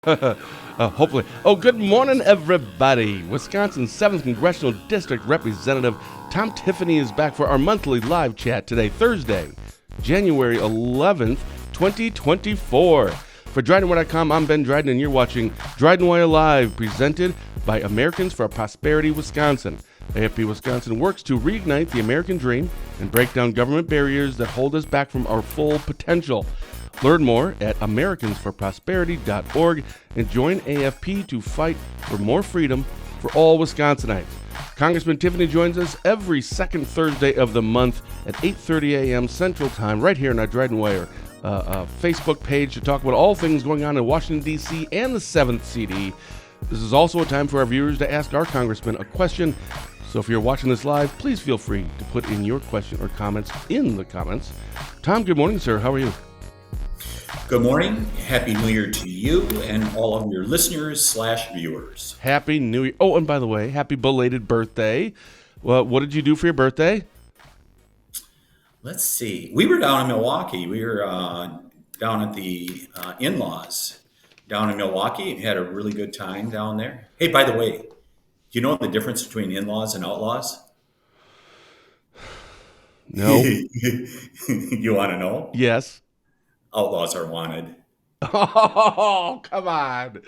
Hopefully. Oh, good morning, everybody. Wisconsin's 7th Congressional District Representative Tom Tiffany is back for our monthly live chat today, Thursday, January 11th, 2024. For DrydenWire.com, I'm Ben Dryden, and you're watching DrydenWire Live, presented by Americans for Prosperity Wisconsin. AFP Wisconsin works to reignite the American dream and break down government barriers that hold us back from our full potential. Learn more at americansforprosperity.org and join AFP to fight for more freedom for all Wisconsinites. Congressman Tiffany joins us every second Thursday of the month at 8:30 a.m. Central Time right here on our DrydenWire Facebook page to talk about all things going on in Washington, D.C. and the 7th CD. This is also a time for our viewers to ask our congressman a question. So if you're watching this live, please feel free to put in your question or comments in the comments. Tom, good morning, sir. How are you? Good morning. Happy New Year to you and all of your listeners/viewers. Happy New Year. Oh, and by the way, happy belated birthday. Well, what did you do for your birthday? Let's see. We were down in Milwaukee. We were down at the in-laws down in Milwaukee and had a really good time down there. Hey, by the way, do you know the difference between in-laws and outlaws? No. You want to know? Yes. Outlaws are wanted. Oh, come on.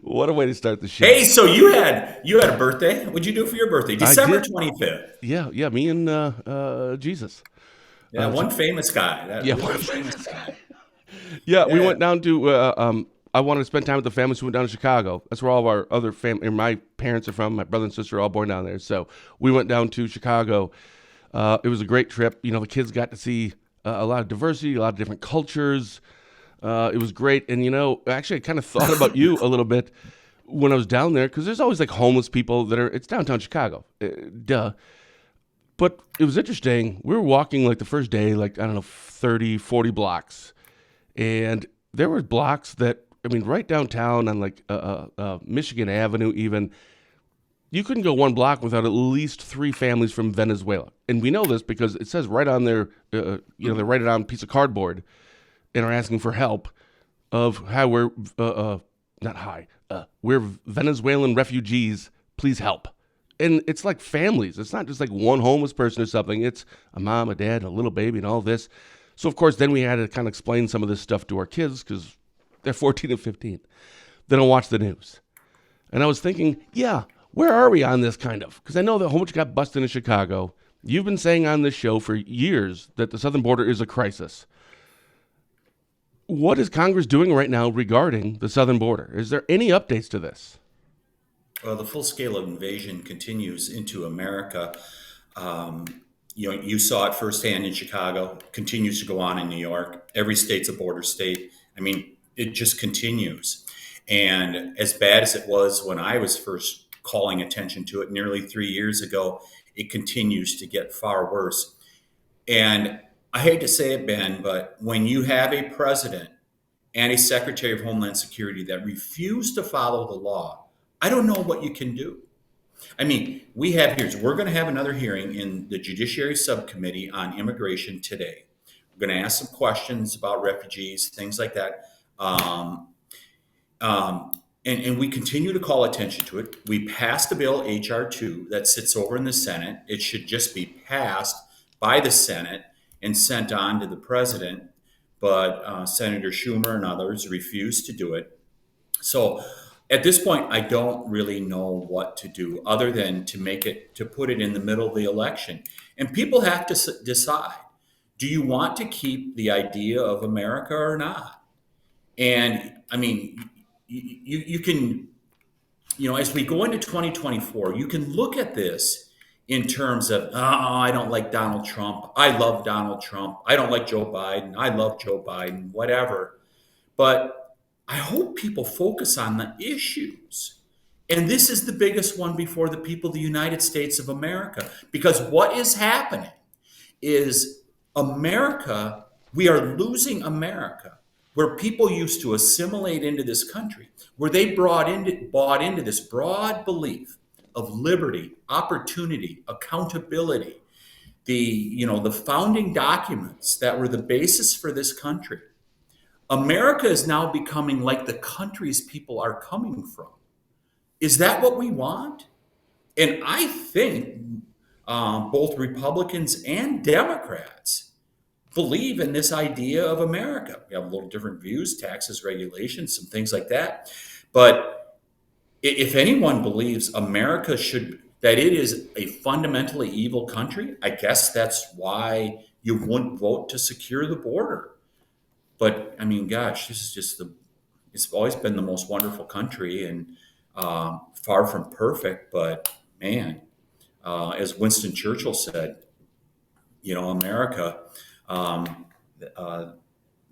What a way to start the show. Hey, so you had a birthday. What'd you do for your birthday? December did. 25th. Yeah, me and Jesus. Yeah, one famous guy. One famous guy. Yeah, we went down to I wanted to spend time with the family, so we went down to Chicago. That's where all of our other family, my parents are from. My brother and sister are all born down there. So we went down to Chicago. It was a great trip. You know, the kids got to see a lot of diversity, a lot of different cultures. It was great. And, you know, actually, I kind of thought about you a little bit when I was down there, because there's always like homeless people it's downtown Chicago. Duh. But it was interesting. We were walking like the first day, like, I don't know, 30, 40 blocks. And there were blocks that, I mean, right downtown on like Michigan Avenue even, you couldn't go one block without at least 3 families from Venezuela. And we know this because it says right on their, they write it on a piece of cardboard and are asking for help of how we're, we're Venezuelan refugees, please help. And it's like families. It's not just like one homeless person or something. It's a mom, a dad, a little baby, and all this. So, of course, then we had to kind of explain some of this stuff to our kids because they're 14 and 15. They don't watch the news. And I was thinking, yeah, where are we on this kind of? Because I know that a whole bunch got busted in Chicago. You've been saying on this show for years that the southern border is a crisis. What is Congress doing right now regarding the southern border? Is there any updates to this? Well, the full scale of invasion continues into America. You saw it firsthand in Chicago, continues to go on in New York. Every state's a border state. I mean, it just continues. And as bad as it was when I was first calling attention to it nearly 3 years ago, it continues to get far worse. And I hate to say it, Ben, but when you have a president and a Secretary of Homeland Security that refuse to follow the law, I don't know what you can do. I mean, we're going to have another hearing in the Judiciary Subcommittee on immigration today. We're going to ask some questions about refugees, things like that. And we continue to call attention to it. We passed a bill, H.R. 2, that sits over in the Senate. It should just be passed by the Senate and sent on to the president. But Senator Schumer and others refused to do it. So at this point, I don't really know what to do other than to put it in the middle of the election. And people have to decide, do you want to keep the idea of America or not? And I mean, you can, as we go into 2024, you can look at this in terms of, I don't like Donald Trump. I love Donald Trump. I don't like Joe Biden. I love Joe Biden, whatever. But I hope people focus on the issues. And this is the biggest one before the people of the United States of America. Because what is happening is America, we are losing America, where people used to assimilate into this country, where they bought into this broad belief of liberty, opportunity, accountability, the founding documents that were the basis for this country. America is now becoming like the countries people are coming from. Is that what we want? And I think both Republicans and Democrats believe in this idea of America. We have a little different views, taxes, regulations, some things like that. But if anyone believes America should, that it is a fundamentally evil country, I guess that's why you wouldn't vote to secure the border. But I mean, gosh, this is just it's always been the most wonderful country and far from perfect. But man, as Winston Churchill said, America, um, uh,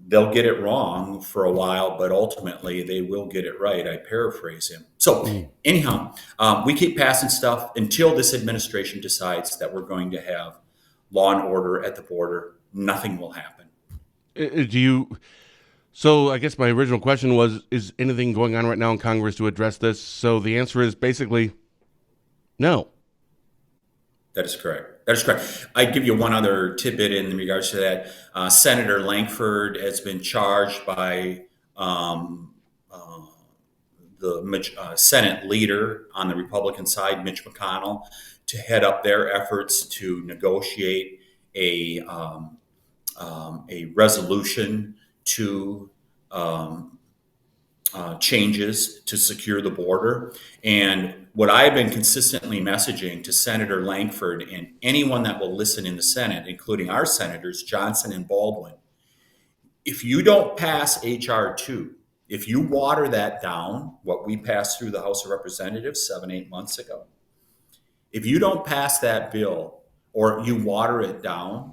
they'll get it wrong for a while, but ultimately they will get it right. I paraphrase him. So, anyhow, we keep passing stuff until this administration decides that we're going to have law and order at the border. Nothing will happen. Do you? So I guess my original question was: is anything going on right now in Congress to address this? So the answer is basically no. That is correct. That is correct. I'd give you one other tidbit in regards to that. Senator Langford has been charged by the Senate leader on the Republican side, Mitch McConnell, to head up their efforts to negotiate a resolution to changes to secure the border. And what I've been consistently messaging to Senator Langford and anyone that will listen in the Senate, including our senators, Johnson and Baldwin, if you don't pass H.R. 2, if you water that down, what we passed through the House of Representatives 7, 8 months ago, if you don't pass that bill or you water it down,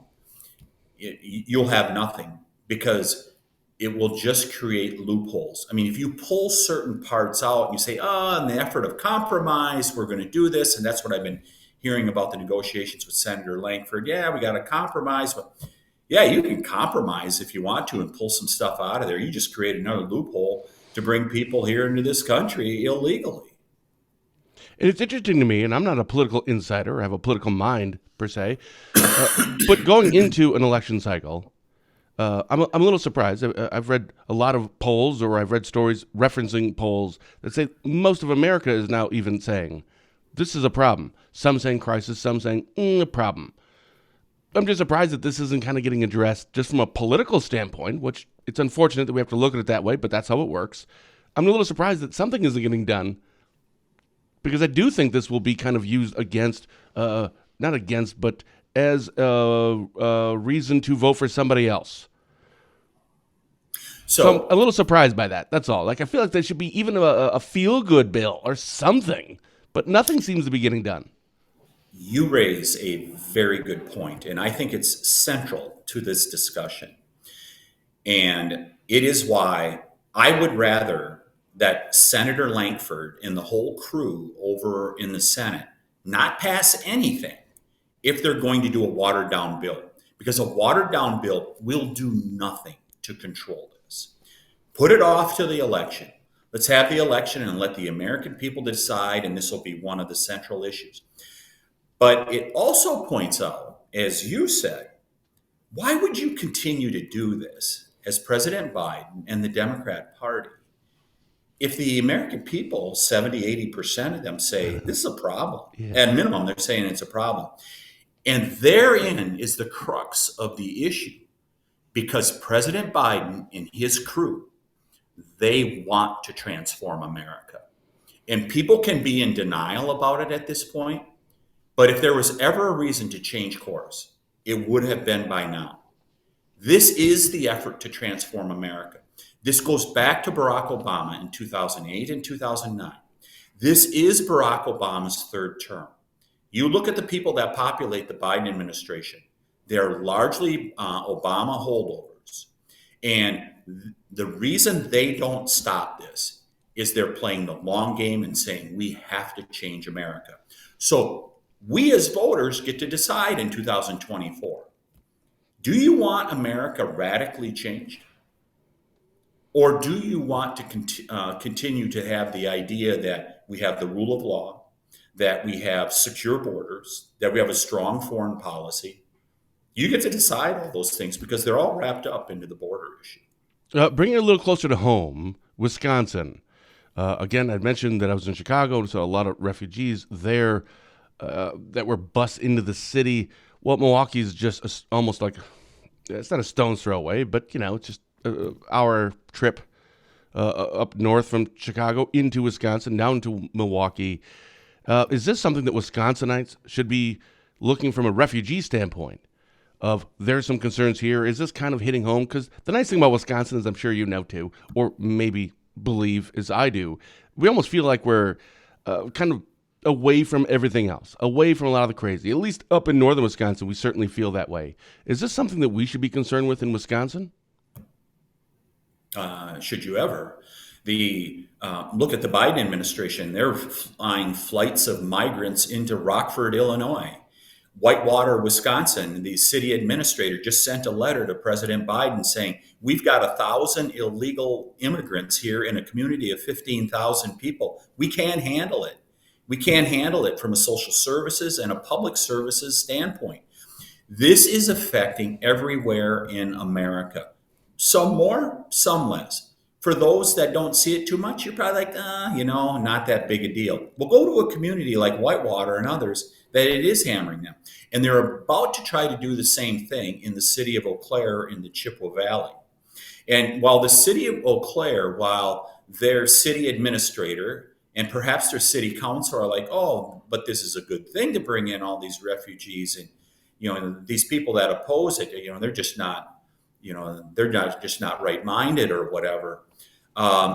you'll have nothing, because it will just create loopholes. I mean, if you pull certain parts out and you say, in the effort of compromise, we're going to do this. And that's what I've been hearing about the negotiations with Senator Langford. Yeah, we got to compromise. But yeah, you can compromise if you want to and pull some stuff out of there. You just create another loophole to bring people here into this country illegally. And it's interesting to me, and I'm not a political insider, I have a political mind per se, but going into an election cycle, I'm a little surprised. I've read a lot of polls, or I've read stories referencing polls that say most of America is now even saying this is a problem. Some saying crisis, some saying a problem. I'm just surprised that this isn't kind of getting addressed just from a political standpoint, which it's unfortunate that we have to look at it that way, but that's how it works. I'm a little surprised that something isn't getting done, because I do think this will be kind of used against, not against, but as a reason to vote for somebody else. So I'm a little surprised by that. That's all. Like, I feel like there should be even a feel-good bill or something, but nothing seems to be getting done. You raise a very good point, and I think it's central to this discussion. And it is why I would rather that Senator Langford and the whole crew over in the Senate not pass anything if they're going to do a watered down bill, because a watered down bill will do nothing to control this. Put it off to the election. Let's have the election and let the American people decide, and this will be one of the central issues. But it also points out, as you said, why would you continue to do this as President Biden and the Democrat Party if the American people, 70, 80% of them say this is a problem? Yeah. At minimum, they're saying it's a problem. And therein is the crux of the issue, because President Biden and his crew, they want to transform America. And people can be in denial about it at this point, but if there was ever a reason to change course, it would have been by now. This is the effort to transform America. This goes back to Barack Obama in 2008 and 2009. This is Barack Obama's third term. You look at the people that populate the Biden administration, they're largely Obama holdovers. And the reason they don't stop this is they're playing the long game and saying we have to change America. So we as voters get to decide in 2024. Do you want America radically changed? Or do you want to continue to have the idea that we have the rule of law, that we have secure borders, that we have a strong foreign policy? You get to decide all those things, because they're all wrapped up into the border issue. Bringing it a little closer to home, Wisconsin. Again, I'd mentioned that I was in Chicago, and saw a lot of refugees there that were bused into the city. Well, Milwaukee is just almost like, it's not a stone's throw away, but, it's just our trip up north from Chicago into Wisconsin, down to Milwaukee. Is this something that Wisconsinites should be looking from a refugee standpoint? Of there's some concerns here. Is this kind of hitting home? Because the nice thing about Wisconsin is, I'm sure you know too, or maybe believe as I do, we almost feel like we're kind of away from everything else, away from a lot of the crazy. At least up in northern Wisconsin, we certainly feel that way. Is this something that we should be concerned with in Wisconsin? Should you ever? Look at the Biden administration. They're flying flights of migrants into Rockford, Illinois. Whitewater, Wisconsin, the city administrator just sent a letter to President Biden saying, we've got 1,000 illegal immigrants here in a community of 15,000 people. We can't handle it. We can't handle it from a social services and a public services standpoint. This is affecting everywhere in America. Some more, some less. For those that don't see it too much, you're probably like, not that big a deal. Well, go to a community like Whitewater and others that it is hammering them. And they're about to try to do the same thing in the city of Eau Claire in the Chippewa Valley. And while the city of Eau Claire, while their city administrator and perhaps their city council are like, oh, but this is a good thing to bring in all these refugees, and these people that oppose it, they're just not, just not right-minded or whatever.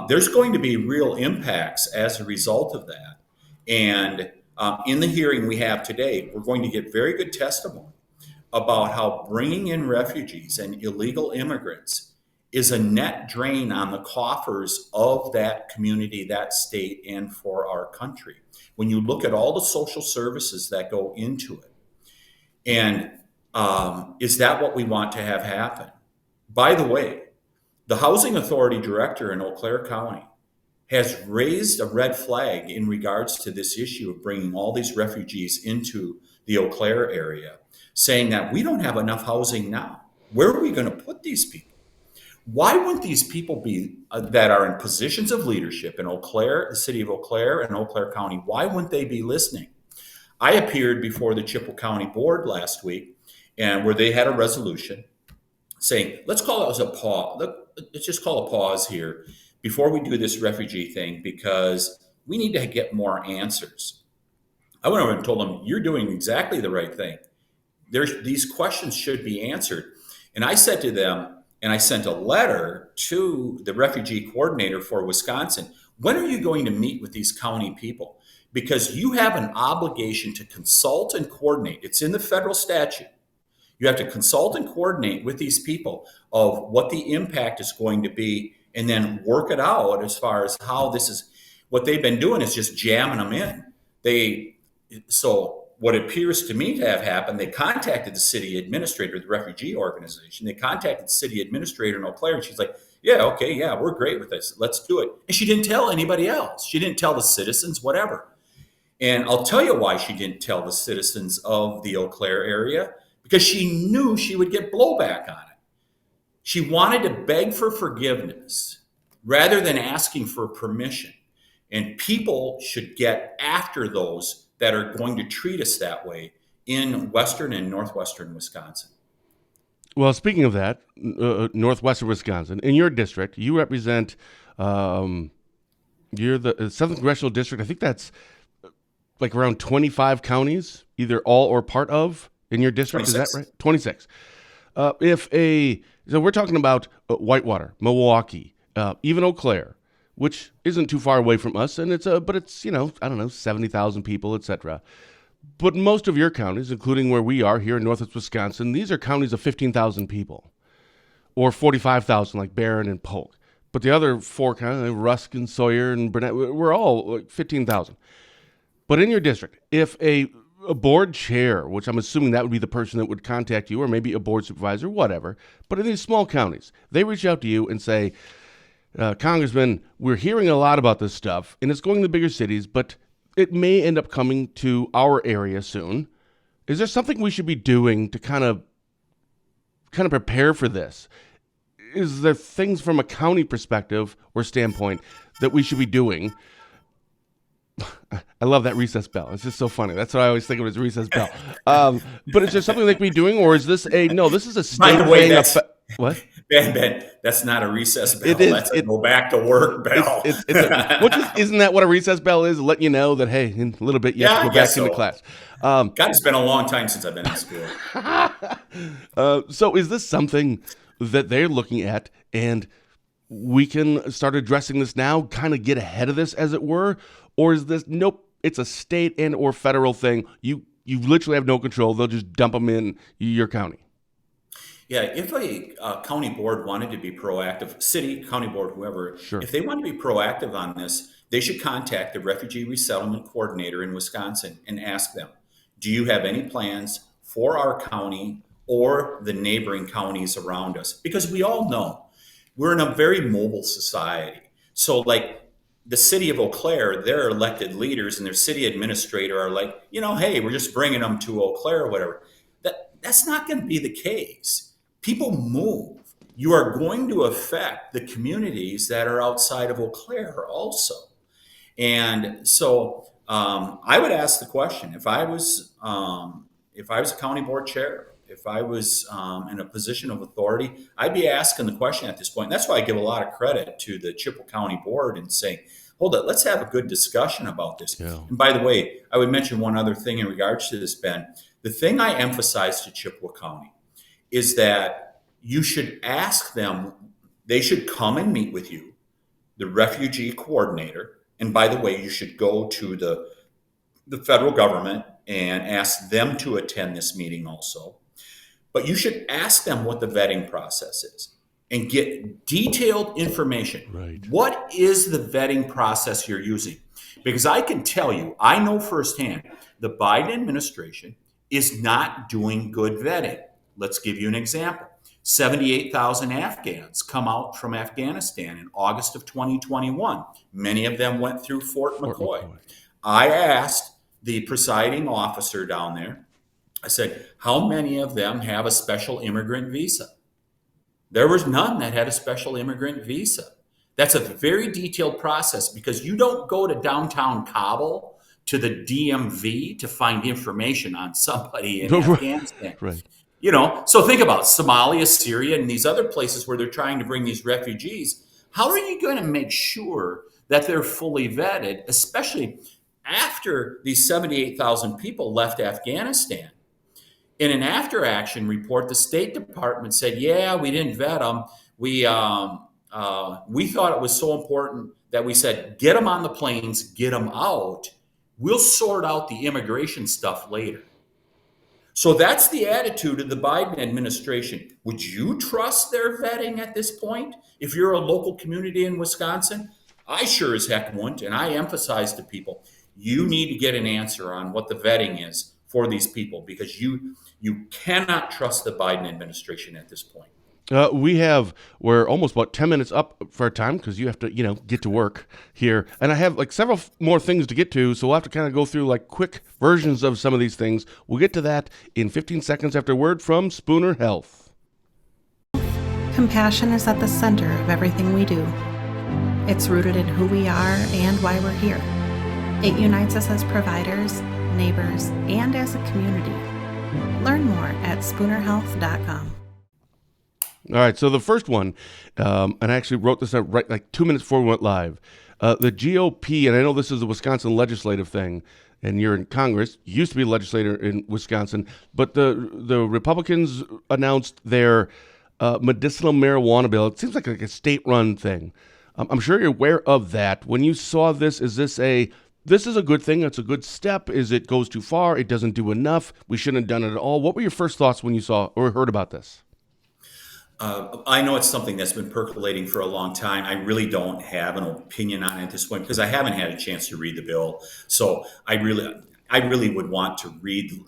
There's going to be real impacts as a result of that. And in the hearing we have today, we're going to get very good testimony about how bringing in refugees and illegal immigrants is a net drain on the coffers of that community, that state, and for our country. When you look at all the social services that go into it, and is that what we want to have happen? By the way, the Housing Authority Director in Eau Claire County has raised a red flag in regards to this issue of bringing all these refugees into the Eau Claire area, saying that we don't have enough housing now. Where are we going to put these people? Why wouldn't these people be that are in positions of leadership in Eau Claire, the city of Eau Claire and Eau Claire County, why wouldn't they be listening? I appeared before the Chippewa County Board last week, and where they had a resolution saying, let's call it as a pause. Let's just call a pause here before we do this refugee thing, because we need to get more answers. I went over and told them, you're doing exactly the right thing. These questions should be answered. And I said to them, and I sent a letter to the refugee coordinator for Wisconsin, when are you going to meet with these county people? Because you have an obligation to consult and coordinate. It's in the federal statute. You have to consult and coordinate with these people of what the impact is going to be, and then work it out as far as how this is. What they've been doing is just jamming them in. So what appears to me to have happened, they contacted the city administrator of the refugee organization. They contacted the city administrator in Eau Claire, and she's like, yeah, okay, yeah, we're great with this. Let's do it. And she didn't tell anybody else. She didn't tell the citizens, whatever. And I'll tell you why she didn't tell the citizens of the Eau Claire area, because she knew she would get blowback on it. She wanted to beg for forgiveness rather than asking for permission. And people should get after those that are going to treat us that way in western and northwestern Wisconsin. Well, speaking of that, northwestern Wisconsin, in your district, you represent, you're the 7th Congressional District. I think that's like around 25 counties, either all or part of, in your district. 26. Is that right? 26. So we're talking about Whitewater, Milwaukee, even Eau Claire, which isn't too far away from us, and but it's 70,000 people, etc. But most of your counties, including where we are here in northwest Wisconsin, these are counties of 15,000 people, or 45,000 like Barron and Polk. But the other 4 counties, Rusk and Sawyer and Burnett, we're all like 15,000. But in your district, if a board chair, which I'm assuming that would be the person that would contact you, or maybe a board supervisor, whatever, but in these small counties, they reach out to you and say, Congressman, we're hearing a lot about this stuff, and it's going to the bigger cities, but it may end up coming to our area soon. Is there something we should be doing to kind of prepare for this? is there things from a county perspective or standpoint that we should be doing? I love that recess bell. It's just so funny. That's what I always think of as recess bell. But is there something they could be doing, or is this this is a By state the way, thing? What? Ben, that's not a recess bell. It is. That's a go back to work bell. Isn't that what a recess bell is? Letting you know that, hey, in a little bit you have to go back into class. God, it's been a long time since I've been in school. So is this something that they're looking at, and we can start addressing this now, kind of get ahead of this, as it were? Or is this, nope, it's a state and or federal thing. You literally have no control. They'll just dump them in your county. Yeah, if a county board wanted to be proactive, city, county board, whoever, Sure. if they want to be proactive on this, they should contact the refugee resettlement coordinator in Wisconsin and ask them, do you have any plans for our county or the neighboring counties around us? Because we all know we're in a very mobile society. So like the city of Eau Claire, their elected leaders and their city administrator are like, hey, we're just bringing them to Eau Claire or whatever. That's not going to be the case. People move. You are going to affect the communities that are outside of Eau Claire also. And so I would ask the question, if I was a county board chair, if I was in a position of authority, I'd be asking the question at this point. And that's why I give a lot of credit to the Chippewa County Board and saying, hold it, let's have a good discussion about this. Yeah. And by the way, I would mention one other thing in regards to this, Ben. The thing I emphasize to Chippewa County is that you should ask them, they should come and meet with you, the refugee coordinator. And by the way, you should go to the federal government and ask them to attend this meeting also. But you should ask them what the vetting process is and get detailed information. Right. What is the vetting process you're using? Because I can tell you, I know firsthand, the Biden administration is not doing good vetting. Let's give you an example. 78,000 Afghans come out from Afghanistan in August of 2021. Many of them went through Fort McCoy. I asked the presiding officer down there, I said, how many of them have a special immigrant visa? There was none that had a special immigrant visa. That's a very detailed process because you don't go to downtown Kabul to the DMV to find information on somebody in Afghanistan. Right. So think about Somalia, Syria, and these other places where they're trying to bring these refugees. How are you going to make sure that they're fully vetted, especially after these 78,000 people left Afghanistan? In an after-action report, the State Department said, yeah, we didn't vet them. We thought it was so important that we said, get them on the planes, get them out. We'll sort out the immigration stuff later. So that's the attitude of the Biden administration. Would you trust their vetting at this point? If you're a local community in Wisconsin, I sure as heck wouldn't. And I emphasize to people, you need to get an answer on what the vetting is for these people because you cannot trust the Biden administration at this point. We're almost about 10 minutes up for our time because you have to, get to work here. And I have several more things to get to. So we'll have to kind of go through quick versions of some of these things. We'll get to that in 15 seconds after a word from Spooner Health. Compassion is at the center of everything we do. It's rooted in who we are and why we're here. It unites us as providers, neighbors, and as a community. Learn more at spoonerhealth.com. All right, so the first one, and I actually wrote this out right 2 minutes before we went live. The GOP, and I know this is a Wisconsin legislative thing, and you're in Congress, you used to be a legislator in Wisconsin, but the Republicans announced their medicinal marijuana bill. It seems like a state-run thing. I'm sure you're aware of that. When you saw this, is this a good thing? It's a good step? Is it goes too far? It doesn't do enough? We shouldn't have done it at all? What were your first thoughts when you saw or heard about this? I know it's something that's been percolating for a long time. I really don't have an opinion on it at this point because I haven't had a chance to read the bill. So I really would want to read.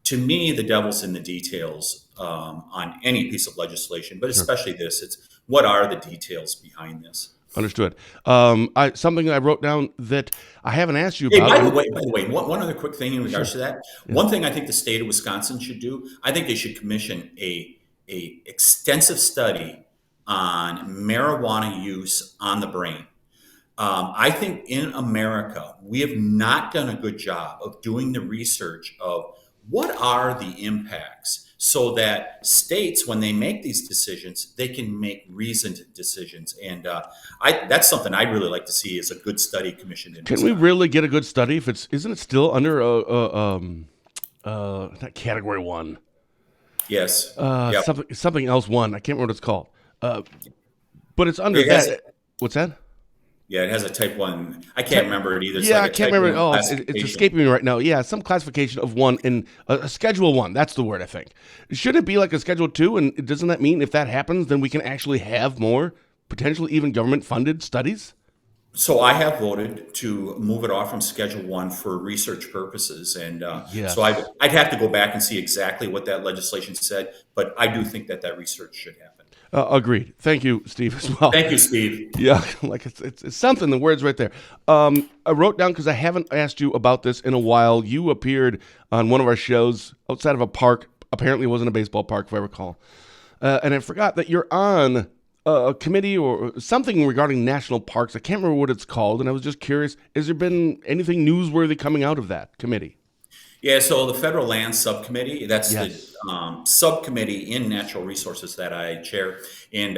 To me, the devil's in the details on any piece of legislation, but especially this. It's what are the details behind this? Understood. Something I wrote down that I haven't asked you about. By the way, one other quick thing in regards to that. Yeah. One thing I think the state of Wisconsin should do, I think they should commission a extensive study on marijuana use on the brain. I think in America, we have not done a good job of doing the research of what are the impacts so that states, when they make these decisions, they can make reasoned decisions. And that's something I'd really like to see is a good study commissioned. Can we really get a good study if isn't it still under not category 1? Yes. Yep. Something else 1. I can't remember what it's called. But it's under Yes. that. What's that? Yeah, it has a type 1. I can't remember it either. It's Yeah, like I can't remember. Oh, it's classification. escaping me right now. Yeah, some classification of 1 in a Schedule 1. That's the word, I think. Should it be like a Schedule 2? And doesn't that mean if that happens, then we can actually have more, potentially even government-funded studies? So I have voted to move it off from Schedule 1 for research purposes. And Yes. so I'd have to go back and see exactly what that legislation said. But I do think that research should happen. Agreed. Thank you, Steve, as well. Thank you, Steve. Yeah, like it's something. The words right there. I wrote down because I haven't asked you about this in a while. You appeared on one of our shows outside of a park. Apparently, it wasn't a baseball park, if I recall. And I forgot that you're on a committee or something regarding national parks. I can't remember what it's called, and I was just curious. Has there been anything newsworthy coming out of that committee? Yeah, so the Federal Land Subcommittee, that's Yes. the subcommittee in natural resources that I chair. And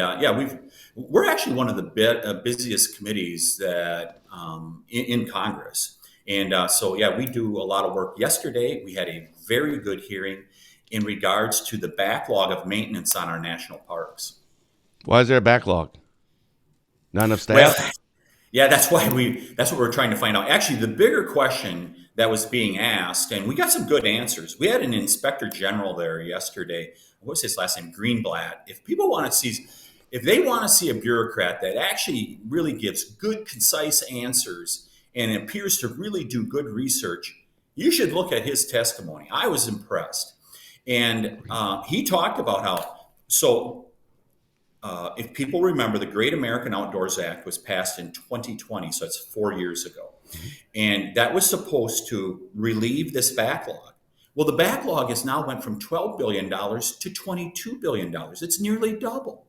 we're actually one of the busiest committees that in Congress. And we do a lot of work. Yesterday, we had a very good hearing in regards to the backlog of maintenance on our national parks. Why is there a backlog? Not enough staff? Well, yeah, that's what we're trying to find out. Actually, the bigger question that was being asked, and we got some good answers. We had an inspector general there yesterday. What's his last name? Greenblatt. If they want to see a bureaucrat that actually really gives good, concise answers and appears to really do good research, you should look at his testimony. I was impressed. And he talked about if people remember, the Great American Outdoors Act was passed in 2020, so it's 4 years ago. And that was supposed to relieve this backlog. Well, the backlog has now went from $12 billion to $22 billion. It's nearly doubled.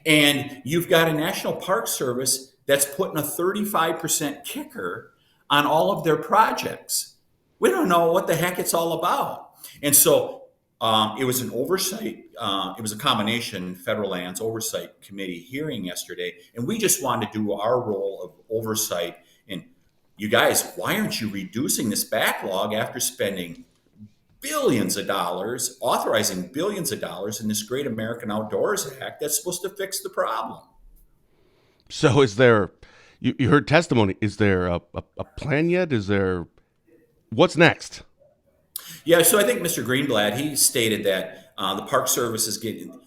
And you've got a National Park Service that's putting a 35% kicker on all of their projects. We don't know what the heck it's all about. And so it was an oversight. It was a combination Federal Lands Oversight Committee hearing yesterday. And we just wanted to do our role of oversight. And you guys, why aren't you reducing this backlog after spending billions of dollars, authorizing billions of dollars in this Great American Outdoors Act that's supposed to fix the problem? So is there, you heard testimony, is there a plan yet? What's next? Yeah, so I think Mr. Greenblatt, he stated that the Park Service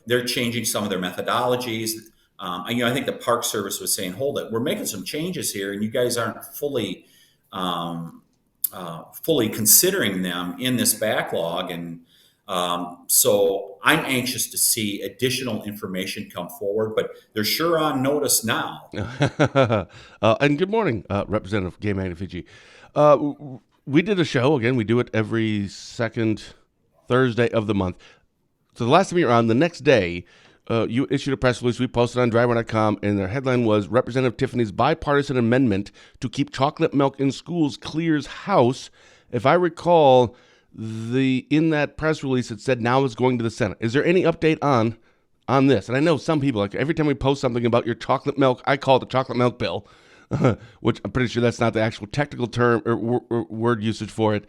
they're changing some of their methodologies. I think the Park Service was saying, hold it, we're making some changes here and you guys aren't fully considering them in this backlog. And so I'm anxious to see additional information come forward, but they're sure on notice now. And good morning, Representative Gay Magnifici. We did a show, again, we do it every second Thursday of the month. So the last time you were on, the next day, you issued a press release we posted on DrydenWire.com, and their headline was Representative Tiffany's bipartisan amendment to keep chocolate milk in schools clears House. If I recall, in that press release, it said now it's going to the Senate. Is there any update on this? And I know some people, like every time we post something about your chocolate milk, I call it the chocolate milk bill, which I'm pretty sure that's not the actual technical term or word usage for it.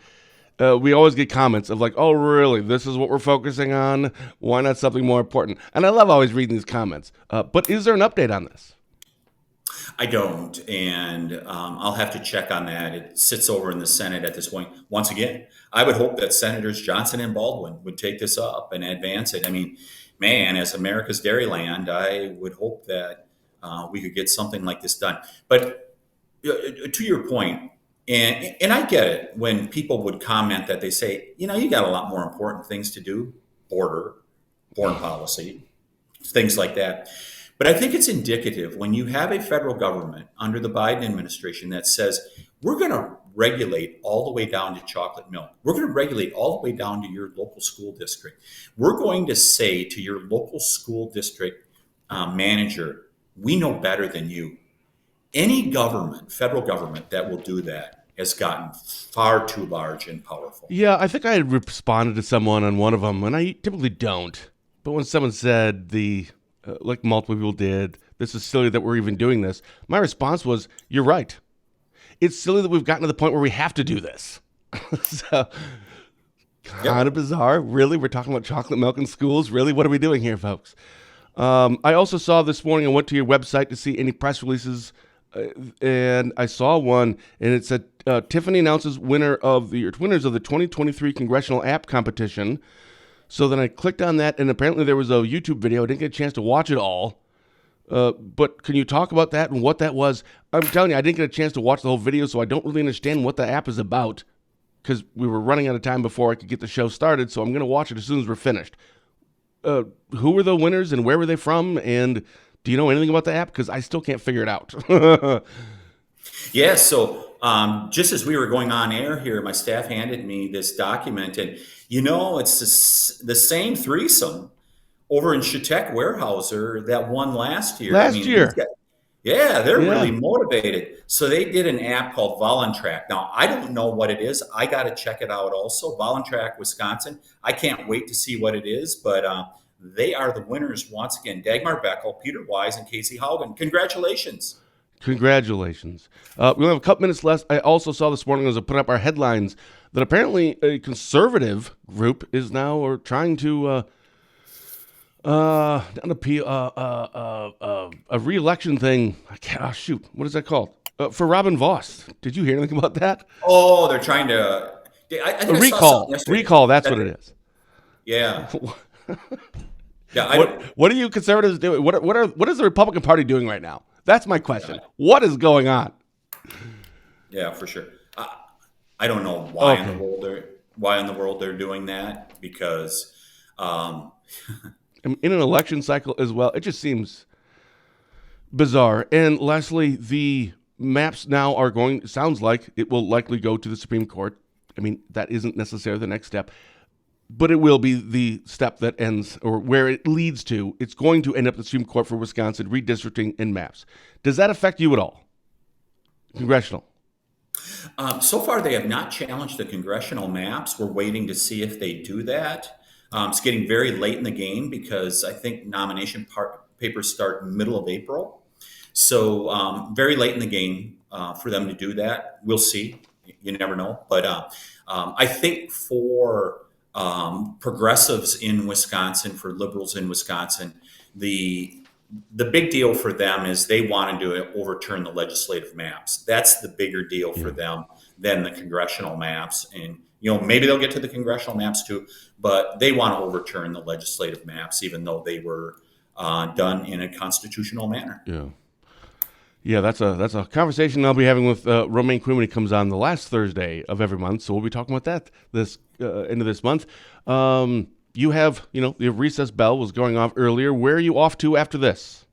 We always get comments of like, oh, really? This is what we're focusing on? Why not something more important? And I love always reading these comments. But is there an update on this? I don't, and I'll have to check on that. It sits over in the Senate at this point. Once again, I would hope that Senators Johnson and Baldwin would take this up and advance it. I mean, man, as America's dairyland, I would hope that we could get something like this done. But to your point, and I get it when people would comment that they say, you got a lot more important things to do, foreign policy, things like that. But I think it's indicative when you have a federal government under the Biden administration that says, we're going to regulate all the way down to chocolate milk. We're going to regulate all the way down to your local school district. We're going to say to your local school district, manager, we know better than you. Any government, federal government, that will do that has gotten far too large and powerful. Yeah, I think I had responded to someone on one of them, and I typically don't. But when someone said like multiple people did, this is silly that we're even doing this, my response was, you're right. It's silly that we've gotten to the point where we have to do this. So, kind of bizarre. Really? We're talking about chocolate milk in schools? Really? What are we doing here, folks? I also saw this morning, I went to your website to see any press releases, and I saw one, and it said, Tiffany announces winners of the 2023 Congressional App Competition. So then I clicked on that, and apparently there was a YouTube video. I didn't get a chance to watch it all. But can you talk about that and what that was? I'm telling you, I didn't get a chance to watch the whole video, so I don't really understand what the app is about, because we were running out of time before I could get the show started, so I'm going to watch it as soon as we're finished. Who were the winners and where were they from? And do you know anything about the app? Because I still can't figure it out. Yeah, so just as we were going on air here, my staff handed me this document, and it's the same threesome over in Chautauqua Warehouser that won last year. They're really motivated. So they did an app called Voluntrack. Now, I don't know what it is. I got to check it out also. Voluntrack, Wisconsin. I can't wait to see what it is, but they are the winners once again. Dagmar Beckel, Peter Wise, and Casey Haugen. Congratulations. Congratulations. We only have a couple minutes left. I also saw this morning as I put up our headlines that apparently a conservative group is now trying to a re-election thing. What is that called? For Robin Voss. Did you hear anything about that? Oh, they're trying to I think a recall. Recall. That's what it is. Yeah. What are you conservatives doing? What is the Republican Party doing right now? That's my question. Yeah. What is going on? Yeah, for sure. I don't know why in the world they're doing that, because in an election cycle as well, it just seems bizarre. And lastly, the maps now sounds like it will likely go to the Supreme Court. I mean, that isn't necessarily the next step, but it will be the step that ends, or where it leads to. It's going to end up at the Supreme Court for Wisconsin, redistricting and maps. Does that affect you at all? Congressional? So far, they have not challenged the congressional maps. We're waiting to see if they do that. It's getting very late in the game, because I think nomination papers start middle of April. So very late in the game for them to do that. We'll see. You never know. But I think for progressives in Wisconsin, for liberals in Wisconsin, the big deal for them is they wanted to overturn the legislative maps. That's the bigger deal for them than the congressional maps. And maybe they'll get to the congressional maps too, but they want to overturn the legislative maps, even though they were done in a constitutional manner. Yeah, that's a conversation I'll be having with Romaine Quinn when he comes on the last Thursday of every month. So we'll be talking about that this end of this month. You have, the recess bell was going off earlier. Where are you off to after this?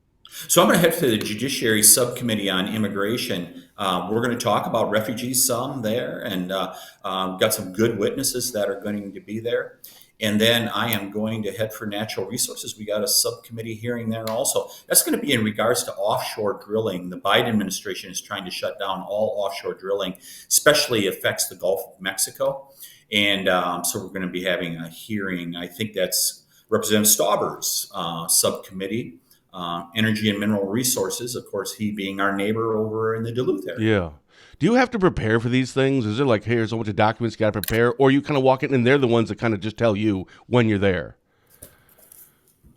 So I'm going to head to the Judiciary Subcommittee on Immigration. We're going to talk about refugees some there, and got some good witnesses that are going to be there. And then I am going to head for Natural Resources. We got a subcommittee hearing there also. That's going to be in regards to offshore drilling. The Biden administration is trying to shut down all offshore drilling, especially affects the Gulf of Mexico. And so we're going to be having a hearing. I think that's Representative Stauber's subcommittee, Energy and Mineral Resources. Of course, he being our neighbor over in the Duluth area. Yeah. Do you have to prepare for these things? Is it like, hey, here's a bunch of documents you got to prepare? Or you kind of walk in and they're the ones that kind of just tell you when you're there?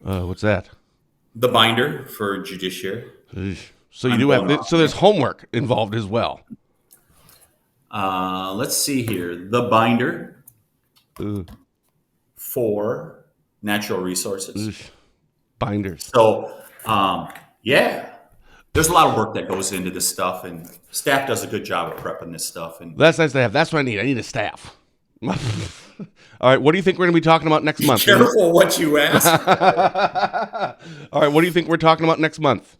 What's that? The binder for judiciary. So you do have, so there's homework involved as well. Let's see here. The binder for Natural Resources. Binders. So, there's a lot of work that goes into this stuff, and staff does a good job of prepping this stuff. And that's nice to have. That's what I need. I need a staff. All right. What do you think we're going to be talking about next month? Be careful what you ask. All right. What do you think we're talking about next month?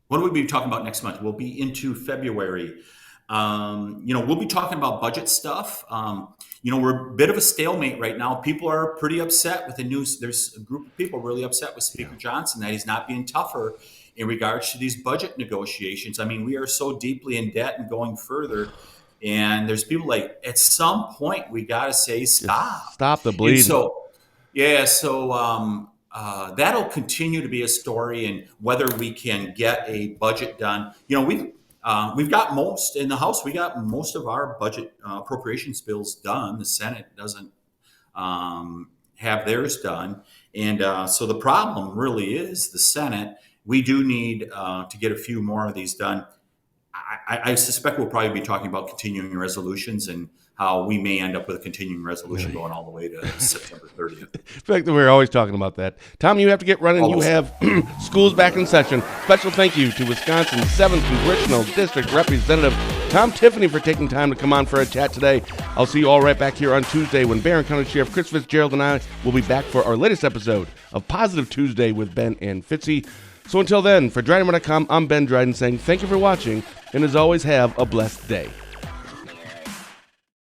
What will we be talking about next month? We'll be into February. We'll be talking about budget stuff. We're a bit of a stalemate right now. People are pretty upset with the news. There's a group of people really upset with Speaker Johnson that he's not being tougher in regards to these budget negotiations. I mean, we are so deeply in debt and going further. And there's people like, at some point, we got to say stop. Stop the bleeding. So that'll continue to be a story, and whether we can get a budget done. We've got most in the House. We got most of our budget appropriations bills done. The Senate doesn't have theirs done, and so the problem really is the Senate. We do need to get a few more of these done. I suspect we'll probably be talking about continuing resolutions and how we may end up with a continuing resolution going all the way to September 30th. In fact, we're always talking about that. Tom, you have to get running. You have schools back in session. Special thank you to Wisconsin's 7th Congressional District Representative Tom Tiffany for taking time to come on for a chat today. I'll see you all right back here on Tuesday when Barron County Sheriff Chris Fitzgerald and I will be back for our latest episode of Positive Tuesday with Ben and Fitzy. So until then, for DrydenWire.com, I'm Ben Dryden saying thank you for watching, and as always, have a blessed day.